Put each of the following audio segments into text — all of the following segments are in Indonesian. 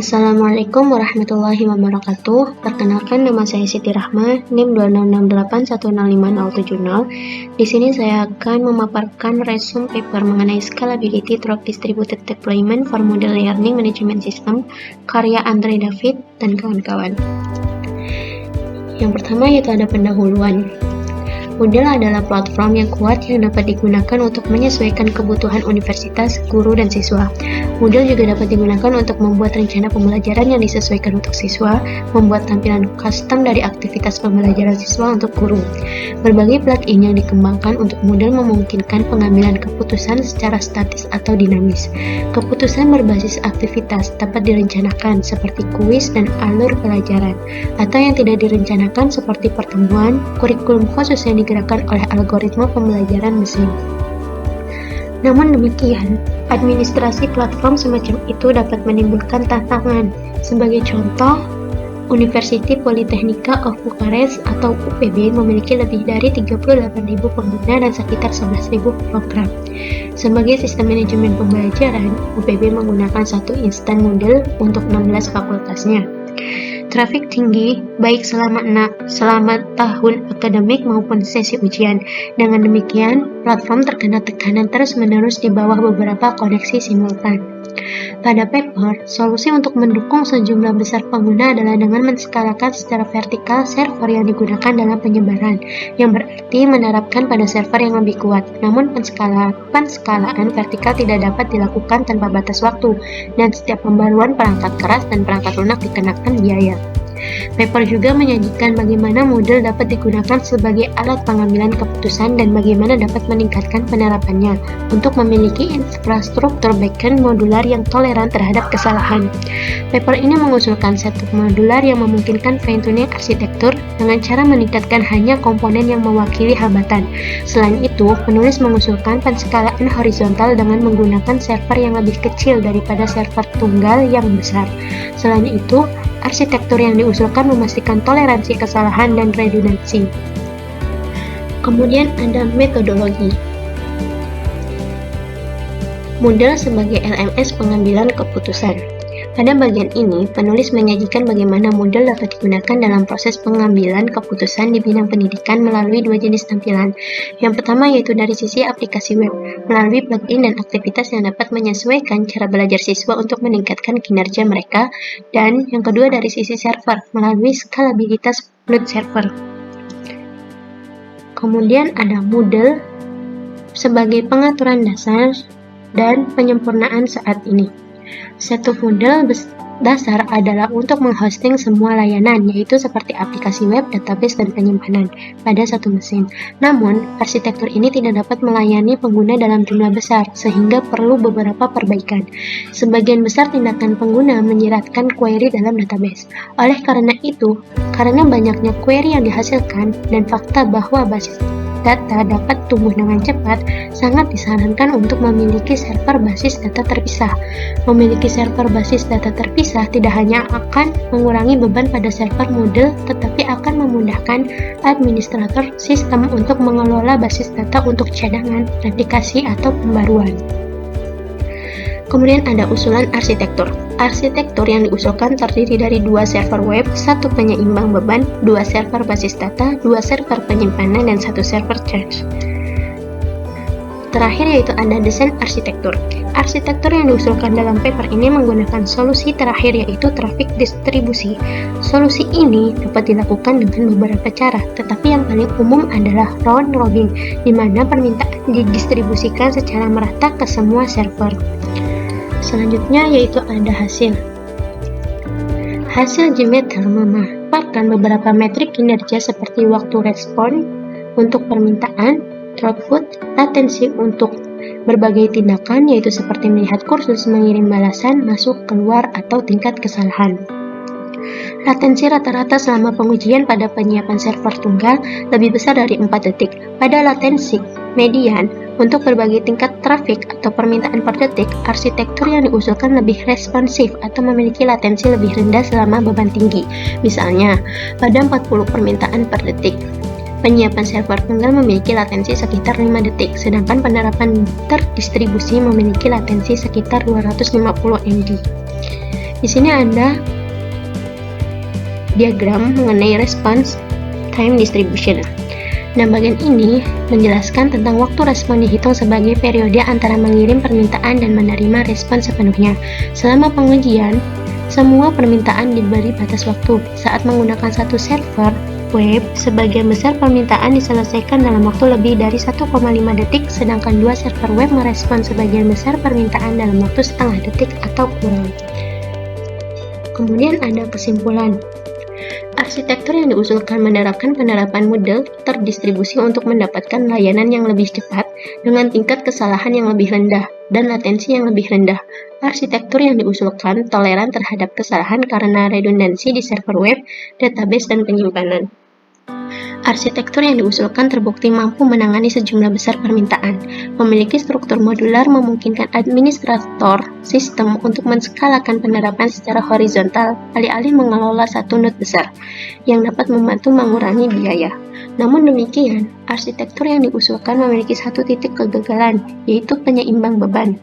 Assalamualaikum warahmatullahi wabarakatuh. Perkenalkan, nama saya Siti Rahma, NIM 266810570. Di sini saya akan memaparkan resume paper mengenai Scalability Through Distributed Deployment for Model Learning Management System karya Andre David dan kawan-kawan. Yang pertama yaitu ada pendahuluan. Moodle adalah platform yang kuat yang dapat digunakan untuk menyesuaikan kebutuhan universitas, guru, dan siswa. Moodle juga dapat digunakan untuk membuat rencana pembelajaran yang disesuaikan untuk siswa, membuat tampilan custom dari aktivitas pembelajaran siswa untuk guru. Berbagai plugin yang dikembangkan untuk Moodle memungkinkan pengambilan keputusan secara statis atau dinamis. Keputusan berbasis aktivitas dapat direncanakan seperti kuis dan alur pelajaran, atau yang tidak direncanakan seperti pertemuan, kurikulum khusus yang digerakkan oleh algoritma pembelajaran mesin. Namun demikian, administrasi platform semacam itu dapat menimbulkan tantangan. Sebagai contoh, University Polytechnica of Bucharest atau UPB memiliki lebih dari 38.000 pengguna dan sekitar 11.000 program. Sebagai sistem manajemen pembelajaran, UPB menggunakan satu instan Moodle untuk 16 fakultasnya. Trafik tinggi, baik selama tahun akademik maupun sesi ujian. Dengan demikian, platform terkena tekanan terus-menerus di bawah beberapa koneksi simultan. Pada paper, solusi untuk mendukung sejumlah besar pengguna adalah dengan menskalakan secara vertikal server yang digunakan dalam penyebaran, yang berarti menerapkan pada server yang lebih kuat. Namun penskalaan vertikal tidak dapat dilakukan tanpa batas waktu, dan setiap pembaruan perangkat keras dan perangkat lunak dikenakan biaya. Paper juga menyajikan bagaimana Moodle dapat digunakan sebagai alat pengambilan keputusan dan bagaimana dapat meningkatkan penerapannya untuk memiliki infrastruktur backend modular yang toleran terhadap kesalahan. Paper ini mengusulkan setup modular yang memungkinkan fine-tuning arsitektur dengan cara meningkatkan hanya komponen yang mewakili hambatan. Selain itu, penulis mengusulkan penskalaan horizontal dengan menggunakan server yang lebih kecil daripada server tunggal yang besar. Selain itu, arsitektur yang diusulkan memastikan toleransi kesalahan dan redundansi. Kemudian ada metodologi. Moodle sebagai LMS pengambilan keputusan. Pada bagian ini, penulis menyajikan bagaimana Moodle dapat digunakan dalam proses pengambilan keputusan di bidang pendidikan melalui dua jenis tampilan. Yang pertama yaitu dari sisi aplikasi web, melalui plugin dan aktivitas yang dapat menyesuaikan cara belajar siswa untuk meningkatkan kinerja mereka, dan yang kedua dari sisi server, melalui skalabilitas load server. Kemudian ada Moodle sebagai pengaturan dasar dan penyempurnaan saat ini. Setup Moodle dasar adalah untuk menghosting semua layanan, yaitu seperti aplikasi web, database, dan penyimpanan pada satu mesin. Namun, arsitektur ini tidak dapat melayani pengguna dalam jumlah besar, sehingga perlu beberapa perbaikan. Sebagian besar tindakan pengguna menyiratkan query dalam database. Oleh karena itu, karena banyaknya query yang dihasilkan dan fakta bahwa basis data dapat tumbuh dengan cepat, sangat disarankan untuk memiliki server basis data terpisah. Memiliki server basis data terpisah tidak hanya akan mengurangi beban pada server Moodle, tetapi akan memudahkan administrator sistem untuk mengelola basis data untuk cadangan, replikasi, atau pembaruan. Kemudian ada usulan arsitektur. Arsitektur yang diusulkan terdiri dari dua server web, satu penyeimbang beban, dua server basis data, dua server penyimpanan, dan satu server cache. Terakhir yaitu ada desain arsitektur. Arsitektur yang diusulkan dalam paper ini menggunakan solusi terakhir yaitu trafik distribusi. Solusi ini dapat dilakukan dengan beberapa cara, tetapi yang paling umum adalah round robin, di mana permintaan didistribusikan secara merata ke semua server. Selanjutnya yaitu ada hasil. Hasil JMeter memaparkan beberapa metrik kinerja seperti waktu respon untuk permintaan, throughput, latensi untuk berbagai tindakan yaitu seperti melihat kursus, mengirim balasan, masuk, keluar, atau tingkat kesalahan. Latensi rata-rata selama pengujian pada penyiapan server tunggal lebih besar dari 4 detik. Pada latensi median, untuk berbagai tingkat trafik atau permintaan per detik, arsitektur yang diusulkan lebih responsif atau memiliki latensi lebih rendah selama beban tinggi. Misalnya, pada 40 permintaan per detik, penyiapan server tunggal memiliki latensi sekitar 5 detik, sedangkan penerapan terdistribusi memiliki latensi sekitar 250 MD. Di sini ada diagram mengenai response time distribution. Nah, bagian ini menjelaskan tentang waktu respon dihitung sebagai periode antara mengirim permintaan dan menerima respon sepenuhnya. Selama pengujian, semua permintaan diberi batas waktu. Saat menggunakan satu server web, sebagian besar permintaan diselesaikan dalam waktu lebih dari 1,5 detik, sedangkan dua server web merespon sebagian besar permintaan dalam waktu setengah detik atau kurang. Kemudian ada kesimpulan. Arsitektur yang diusulkan menerapkan penerapan model terdistribusi untuk mendapatkan layanan yang lebih cepat dengan tingkat kesalahan yang lebih rendah dan latensi yang lebih rendah. Arsitektur yang diusulkan toleran terhadap kesalahan karena redundansi di server web, database, dan penyimpanan. Arsitektur yang diusulkan terbukti mampu menangani sejumlah besar permintaan. Memiliki struktur modular memungkinkan administrator sistem untuk menskalakan penerapan secara horizontal, alih-alih mengelola satu node besar, yang dapat membantu mengurangi biaya. Namun demikian, arsitektur yang diusulkan memiliki satu titik kegagalan, yaitu penyeimbang beban.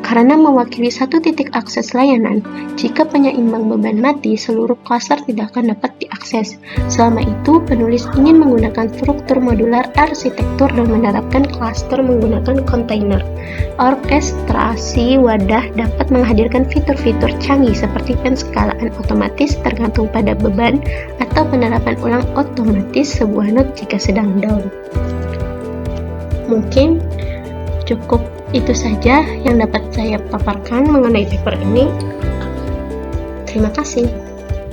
Karena mewakili satu titik akses layanan, jika penyeimbang beban mati, seluruh klaster tidak akan dapat diakses. Selama itu, penulis ingin menggunakan struktur modular arsitektur dan menerapkan klaster menggunakan kontainer. Orkestrasi wadah dapat menghadirkan fitur-fitur canggih seperti penskalaan otomatis tergantung pada beban atau penerapan ulang otomatis sebuah node jika sedang down. Mungkin cukup itu saja yang dapat saya paparkan mengenai paper ini. Terima kasih.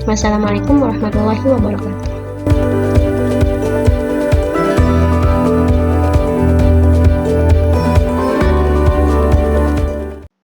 Wassalamualaikum warahmatullahi wabarakatuh.